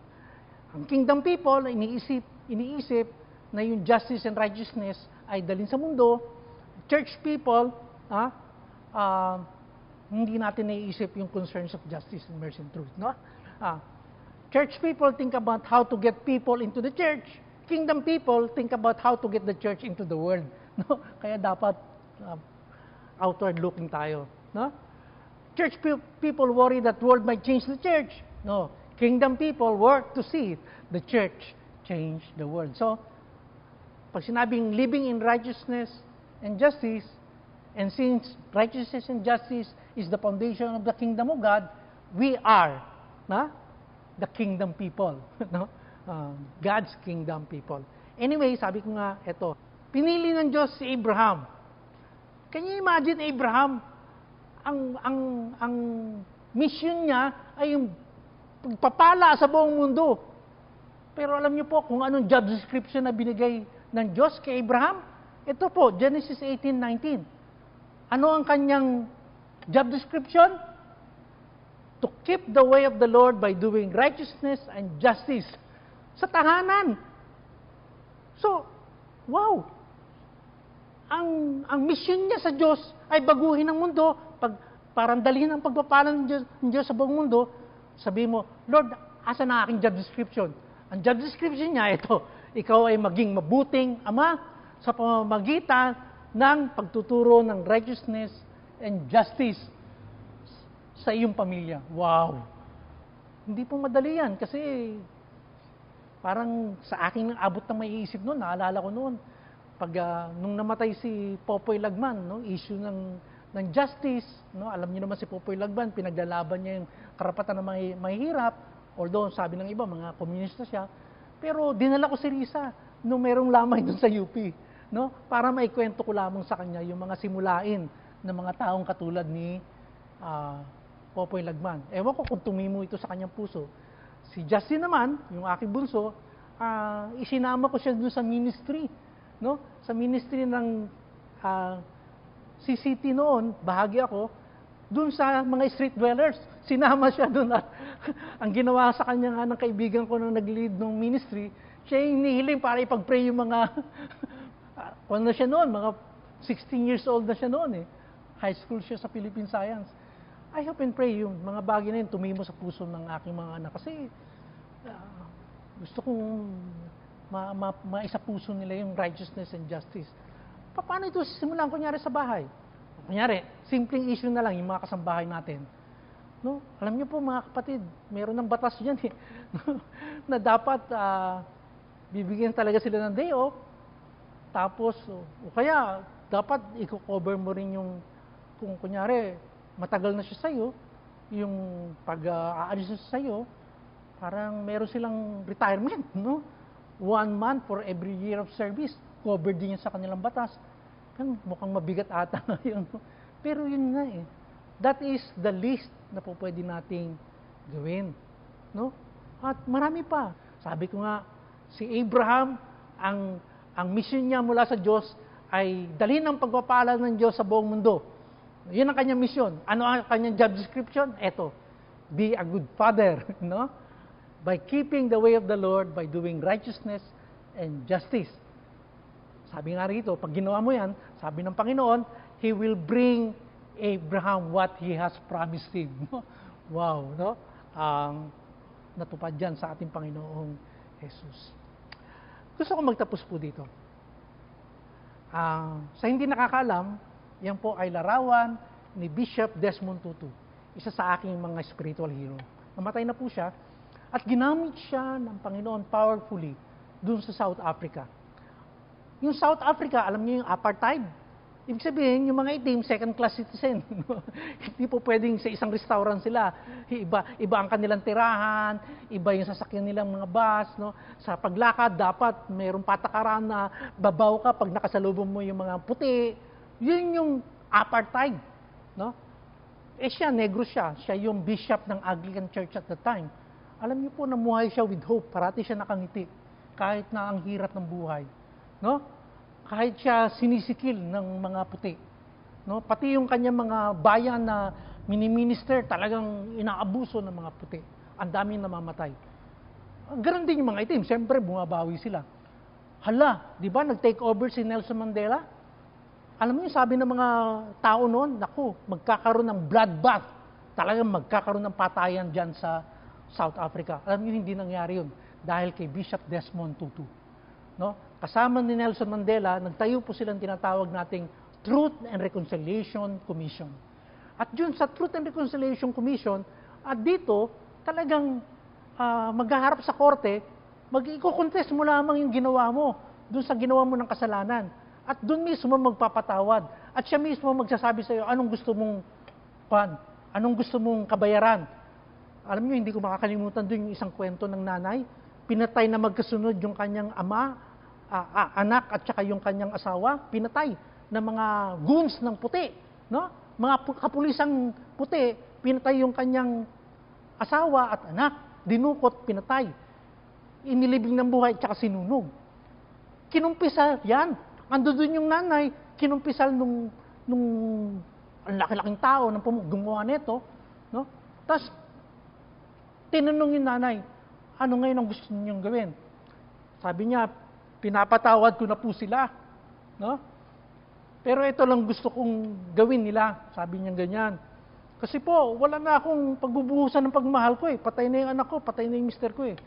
Ang kingdom people, iniisip na yung justice and righteousness ay dalhin sa mundo. Church people, hindi natin naiisip yung concerns of justice and mercy and truth. No? Church people think about how to get people into the church. Kingdom people think about how to get the church into the world. No? Kaya dapat outward looking tayo. No? Church people worry that world might change the church. No. Kingdom people work to see the church change the world. So, pag sinabing living in righteousness and justice, and since righteousness and justice is the foundation of the kingdom of God, we are the kingdom people. No? God's kingdom people. Anyway, sabi ko nga, ito, pinili ng Diyos si Abraham. Can you imagine Abraham? Ang mission niya ay yung pagpapala sa buong mundo. Pero alam niyo po kung anong job description na binigay ng Diyos kay Abraham? Ito po, Genesis 18:19. Ano ang kanyang job description? To keep the way of the Lord by doing righteousness and justice sa tahanan. So, wow! Ang mission niya sa Diyos ay baguhin ang mundo, parang dalhin ang pagpapala ng Diyos sa buong mundo, Sabi mo, Lord, asan ang aking job description? Ang job description niya, ito, ikaw ay maging mabuting ama sa pamamagitan ng pagtuturo ng righteousness and justice sa iyong pamilya. Wow! Hindi po madali yan kasi parang sa akin abot na may isip noon, naalala ko noon, pag nung namatay si Popoy Lagman, no, issue ng justice, no, alam niyo naman si Popoy Lagman, pinaglalaban niya yung karapatan ng mahihirap, although sabi ng iba, mga komunista siya, pero dinala ko si Risa nung merong lamay doon sa UP, no, para maikwento ko lamang sa kanya yung mga simulain ng mga taong katulad ni Popoy Lagman. Ewan ko kung tumimo ito sa kanyang puso. Si Justin naman, yung aking bunso, isinama ko siya doon sa ministry, no, sa ministry ng CCT noon, bahagi ako, dun sa mga street dwellers. Sinama siya dun at ang ginawa sa kanya nga ng kaibigan ko nang nag-lead ng ministry, siya yung nihiling para ipag-pray yung mga, kung na siya noon, mga 16 years old na siya noon eh. High school siya sa Philippine Science. I hope and pray yung mga bagay na yun tumimo sa puso ng aking mga anak. Kasi gusto kong maisa puso nila yung righteousness and justice. Paano ito simulan kunyari sa bahay? Kunyari, simpleng issue na lang yung mga kasambahay natin. No? Alam niyo po mga kapatid, meron ng batas diyan eh, na dapat bibigyan talaga sila ng day off. Tapos, o kaya dapat i-cover mo rin yung, kung kunyari, matagal na siya sa'yo, yung pag-aalis siya sa'yo, parang meron silang retirement, no? 1 month for every year of service. Covered din yun sa kanilang batas. Mukhang mabigat ata yun. Pero yun nga eh. That is the least na po pwede nating gawin. No? At marami pa. Sabi ko nga, si Abraham, ang mission niya mula sa Diyos ay dalhin ang pagpapala ng Diyos sa buong mundo. Yun ang kanyang mission. Ano ang kanyang job description? Eto, be a good father. No? By keeping the way of the Lord, by doing righteousness and justice. Sabi nga rito, pag ginawa mo yan, sabi ng Panginoon, He will bring Abraham what He has promised him. Wow, no? Natupad dyan sa ating Panginoong Jesus. Gusto ko magtapos po dito. Sa hindi nakakaalam, yan po ay larawan ni Bishop Desmond Tutu, isa sa aking mga spiritual hero. Namatay na po siya, at ginamit siya ng Panginoon powerfully dun sa South Africa. Yung South Africa, alam niyo yung apartheid? Ibig sabihin, yung mga itim, second-class citizen. Hindi po pwedeng sa isang restaurant sila. Iba ang kanilang tirahan, iba yung sasakyan nilang mga bus. No? Sa paglakad, dapat mayroong patakaran na babaw ka pag nakasalubong mo yung mga puti. Yun yung apartheid. No? Siya, negro siya. Siya yung bishop ng Anglican Church at the time. Alam niyo po, namuhay siya with hope. Parati siya nakangiti. Kahit na ang hirap ng buhay. No? Kahit siya sinisikil ng mga puti. No? Pati yung kanyang mga bayan na mini-minister, talagang inaabuso ng mga puti. Ang daming namamatay. Ganon din yung mga itim. Siyempre, bumabawi sila. Hala, di ba, nag-take over si Nelson Mandela? Alam mo yung sabi ng mga tao noon, naku, magkakaroon ng bloodbath. Talagang magkakaroon ng patayan dyan sa South Africa. Alam niyo, hindi nangyari yun dahil kay Bishop Desmond Tutu. No? Kasama ni Nelson Mandela, nagtayo po silang tinatawag nating Truth and Reconciliation Commission. At dun sa Truth and Reconciliation Commission, at dito, talagang maghaharap sa korte, mag-i-contest mo lamang yung ginawa mo, dun sa ginawa mo ng kasalanan. At dun mismo magpapatawad. At siya mismo magsasabi sa iyo, anong gusto mong anong gusto mong kabayaran. Alam niyo, hindi ko makakalimutan dun yung isang kwento ng nanay. Pinatay na magkasunod yung kanyang anak at saka yung kanyang asawa, pinatay ng mga goons ng puti, no? Mga kapulisang puti, pinatay yung kanyang asawa at anak, dinukot, pinatay. Inilibing ng buhay at saka sinunog. Kinumpisal yan. Ando doon yung nanay, kinumpisal nung ang laki-laking tao ng gumawa nito, no? Tapos tinanong yung nanay, ano ngayon ang gusto niyong gawin? Sabi niya, pinapatawad ko na po sila. No? Pero ito lang gusto kong gawin nila. Sabi niya ganyan. Kasi po, wala na akong pagbubuhusan ng pagmahal ko eh. Patay na yung anak ko, patay na yung mister ko eh.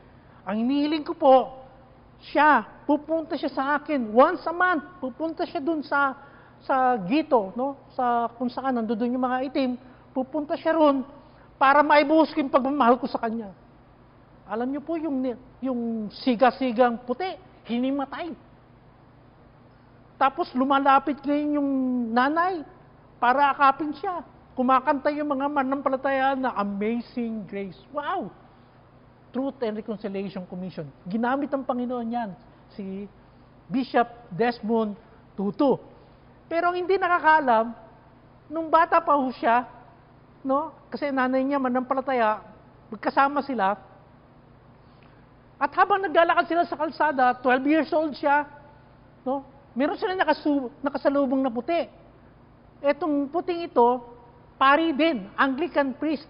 Ang hinihiling ko po, pupunta siya sa akin once a month. Pupunta siya dun sa Gito, no? Sa kung saan nandoon yung mga itim. Pupunta siya ron para maibuhos ko yung pagmamahal ko sa kanya. Alam niyo po, yung siga-sigang puti, hinimatay. Tapos lumalapit ngayon yung nanay para akapin siya. Kumakanta yung mga manampalataya na Amazing Grace. Wow! Truth and Reconciliation Commission. Ginamit ng Panginoon yan, si Bishop Desmond Tutu. Pero ang hindi nakakaalam, nung bata pa ho siya, no? Kasi nanay niya manampalataya, magkasama sila, at habang naglalakad sila sa kalsada, 12 years old siya, no? Meron sila nakasalubong na puti. Etong puting ito, pari din, Anglican priest.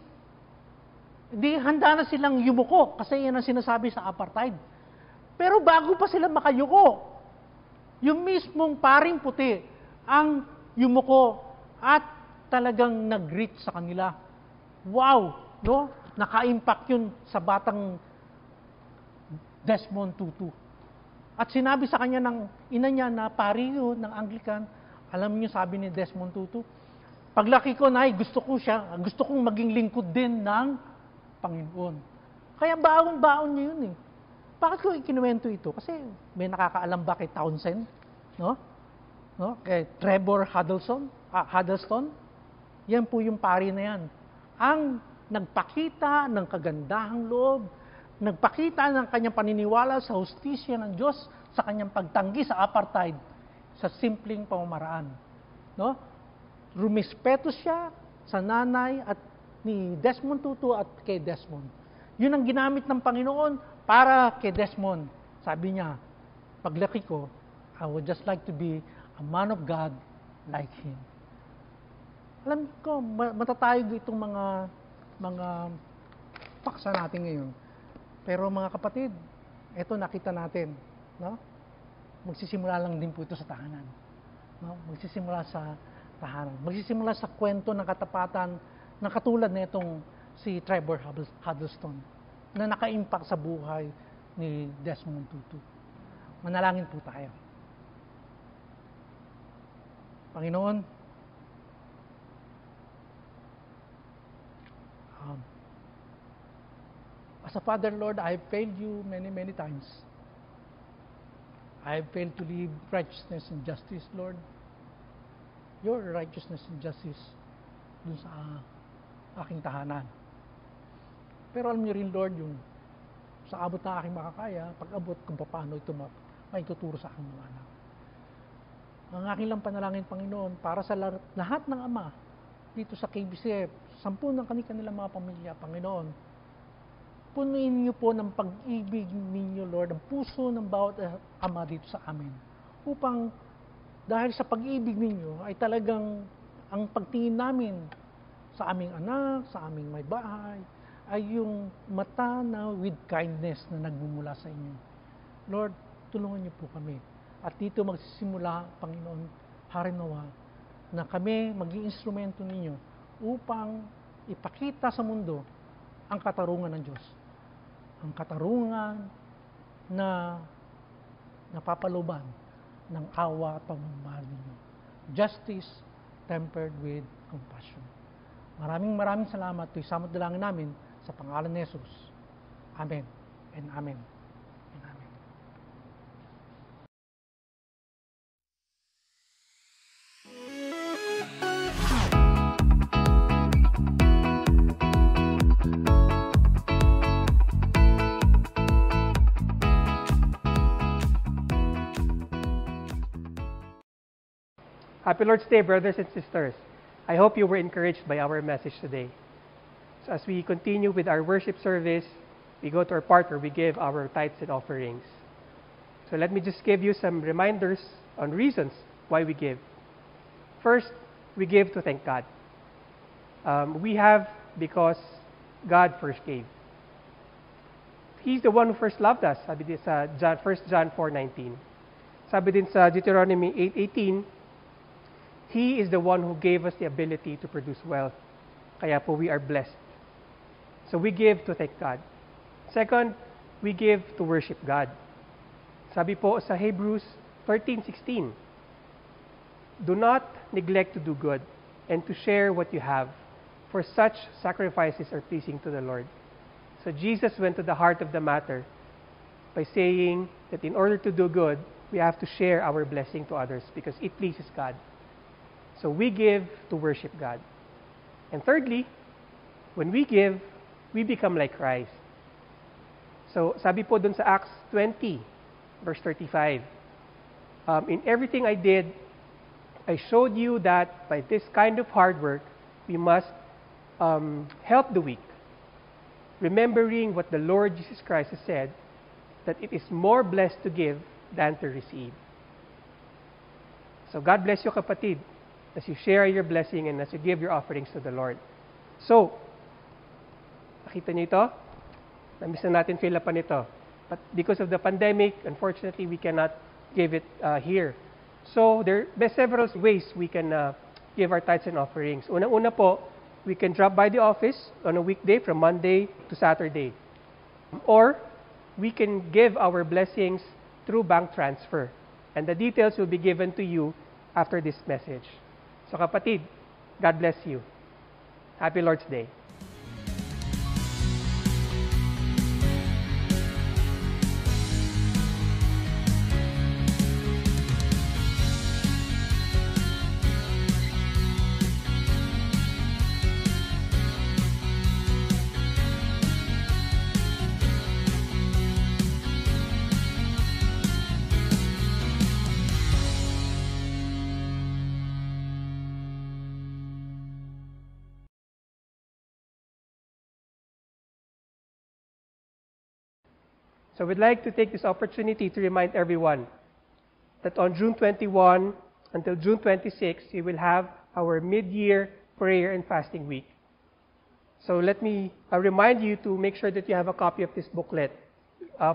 Di handa na silang yumuko kasi yan ang sinasabi sa apartheid. Pero bago pa sila makayuko, yung mismong paring puti ang yumuko at talagang nag-greet sa kanila. Wow! No? Naka-impact yun sa batang Desmond Tutu. At sinabi sa kanya ng ina niya na pari yun ng Anglican, alam niyo sabi ni Desmond Tutu, paglaki ko, Nay, gusto kong maging lingkod din ng Panginoon. Kaya baon-baon niya yun eh. Bakit ko ikinuwento ito? Kasi may nakakaalam ba kay Townsend? No? Kay Trevor Huddleston? Yan po yung pari na yan. Ang nagpakita ng kagandahang loob, nagpakita ng kanyang paniniwala sa hustisya ng Diyos, sa kanyang pagtanggi sa apartheid, sa simpleng pamamaraan. No? Rumispeto siya sa nanay at ni Desmond Tutu at kay Desmond. Yun ang ginamit ng Panginoon para kay Desmond. Sabi niya, paglaki ko, I would just like to be a man of God like him. Alam ko, matatayog itong mga paksa natin ngayon. Pero mga kapatid, eto nakita natin, no? Magsisimula lang din po ito sa tahanan. No? Magsisimula sa tahanan. Magsisimula sa kwento ng katapatan na katulad na itong si Trevor Huddleston na naka-impact sa buhay ni Desmond Tutu. Manalangin po tayo. Panginoon, as a father, Lord, I have failed you many, many times. I have failed to live righteousness and justice, Lord. Your righteousness and justice dun sa aking tahanan. Pero alam niyo rin, Lord, yung sa abot na aking makakaya, pag-abot kung paano ito maituturo sa aking mga anak. Ang aking lang panalangin, Panginoon, para sa lahat ng ama dito sa KBCF, 10 ng kanilang mga pamilya, Panginoon, punuin niyo po ng pag-ibig ninyo, Lord, ang puso ng bawat ama dito sa amin. Upang dahil sa pag-ibig ninyo ay talagang ang pagtingin namin sa aming anak, sa aming may bahay, ay yung mata na with kindness na nagmumula sa inyo. Lord, tulungan niyo po kami. At dito magsisimula, Panginoon, harinawa, na kami maging instrumento ninyo upang ipakita sa mundo ang katarungan ng Diyos. Ang katarungan na napapaluban ng awa at pagmamahal ninyo. Justice tempered with compassion. Maraming salamat. Ito'y samot dalangin namin sa pangalan ni Jesus. Amen and amen and amen. Happy Lord's Day, brothers and sisters. I hope you were encouraged by our message today. So as we continue with our worship service, we go to our part where we give our tithes and offerings. So let me just give you some reminders on reasons why we give. First, we give to thank God. We have because God first gave. He's the one who first loved us. Sabi din sa 1 John 4:19. Sabi din sa Deuteronomy 8:18, He is the one who gave us the ability to produce wealth. Kaya po we are blessed. So we give to thank God. Second, we give to worship God. Sabi po sa Hebrews 13:16, do not neglect to do good and to share what you have, for such sacrifices are pleasing to the Lord. So Jesus went to the heart of the matter by saying that in order to do good, we have to share our blessing to others because it pleases God. So we give to worship God. And thirdly, when we give, we become like Christ. So sabi po dun sa Acts 20, verse 35, in everything I did, I showed you that by this kind of hard work, we must help the weak, remembering what the Lord Jesus Christ has said, that it is more blessed to give than to receive. So God bless you, kapatid, as you share your blessing and as you give your offerings to the Lord. So, nakita niyo ito? Namiss na natin fill-upan ito. But because of the pandemic, unfortunately, we cannot give it here. So, there are several ways we can give our tithes and offerings. Unang-una po, we can drop by the office on a weekday from Monday to Saturday. Or, we can give our blessings through bank transfer. And the details will be given to you after this message. So kapatid, God bless you. Happy Lord's Day. So we'd like to take this opportunity to remind everyone that on June 21 until June 26, we will have our mid-year prayer and fasting week. So let me remind you to make sure that you have a copy of this booklet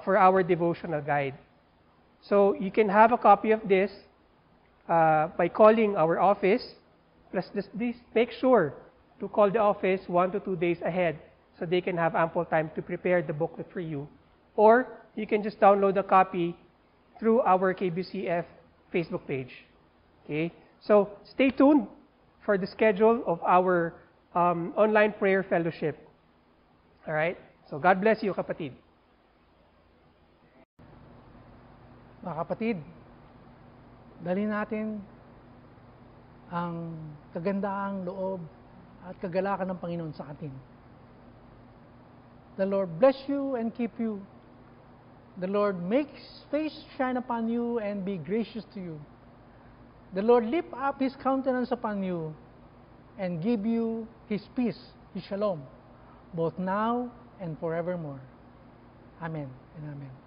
for our devotional guide. So you can have a copy of this by calling our office. Plus, this make sure to call the office 1 to 2 days ahead so they can have ample time to prepare the booklet for you. Or you can just download a copy through our KBCF Facebook page. Okay? So stay tuned for the schedule of our online prayer fellowship. All right? So God bless you, kapatid. Mga kapatid, dali natin ang kagandaang loob at kagalakan ng Panginoon sa atin. The Lord bless you and keep you. The Lord make His face shine upon you and be gracious to you. The Lord lift up His countenance upon you and give you His peace, His shalom, both now and forevermore. Amen and amen.